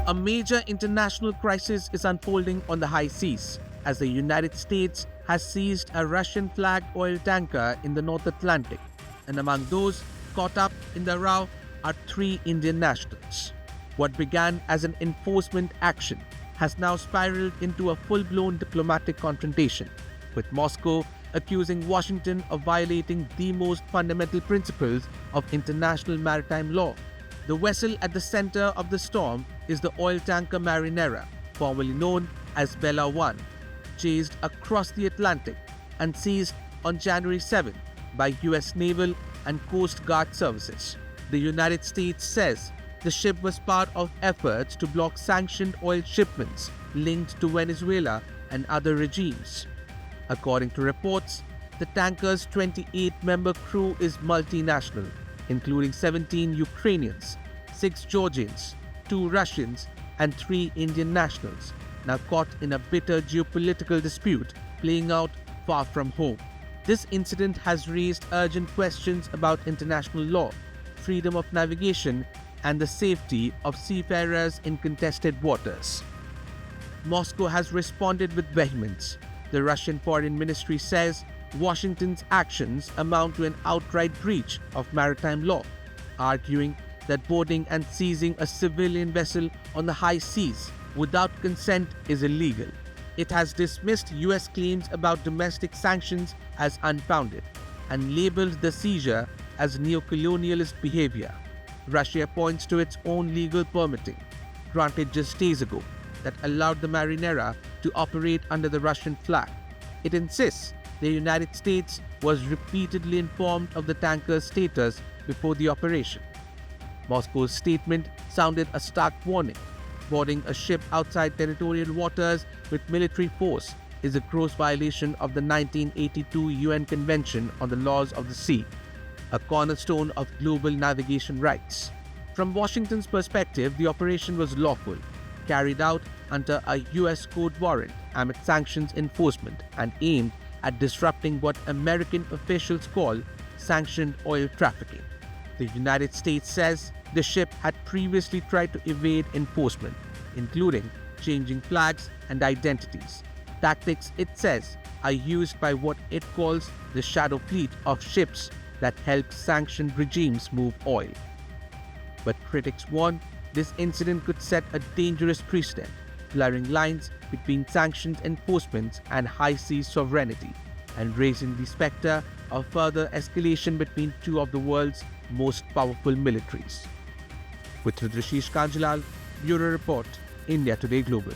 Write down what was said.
A major international crisis is unfolding on the high seas as the United States has seized a Russian-flagged oil tanker in the North Atlantic, and among those caught up in the row are 3 Indian nationals. What began as an enforcement action has now spiraled into a full-blown diplomatic confrontation, with Moscow accusing Washington of violating the most fundamental principles of international maritime law. The vessel at the center of the storm is the oil tanker Marinera, formerly known as Bella 1, chased across the Atlantic and seized on January 7 by US Naval and Coast Guard services. The United States says the ship was part of efforts to block sanctioned oil shipments linked to Venezuela and other regimes. According to reports, the tanker's 28-member crew is multinational, including 17 Ukrainians, 6 Georgians, 2 Russians, and 3 Indian nationals, now caught in a bitter geopolitical dispute playing out far from home. This incident has raised urgent questions about international law, freedom of navigation, and the safety of seafarers in contested waters. Moscow has responded with vehemence. The Russian Foreign Ministry says Washington's actions amount to an outright breach of maritime law, arguing that boarding and seizing a civilian vessel on the high seas without consent is illegal. It has dismissed US claims about domestic sanctions as unfounded and labeled the seizure as neo-colonialist behavior. Russia points to its own legal permitting, granted just days ago, that allowed the Marinera to operate under the Russian flag. It insists the United States was repeatedly informed of the tanker's status before the operation. Moscow's statement sounded a stark warning. Boarding a ship outside territorial waters with military force is a gross violation of the 1982 UN Convention on the Laws of the Sea, a cornerstone of global navigation rights. From Washington's perspective, the operation was lawful, carried out under a US court warrant amid sanctions enforcement and aimed at disrupting what American officials call sanctioned oil trafficking. The United States says the ship had previously tried to evade enforcement, including changing flags and identities. Tactics, it says, are used by what it calls the shadow fleet of ships that help sanctioned regimes move oil. But critics warn this incident could set a dangerous precedent, blurring lines between sanctions enforcement and high seas sovereignty, and raising the specter of further escalation between 2 of the world's most powerful militaries. With Rishish Kanjalal, Bureau Report, India Today Global.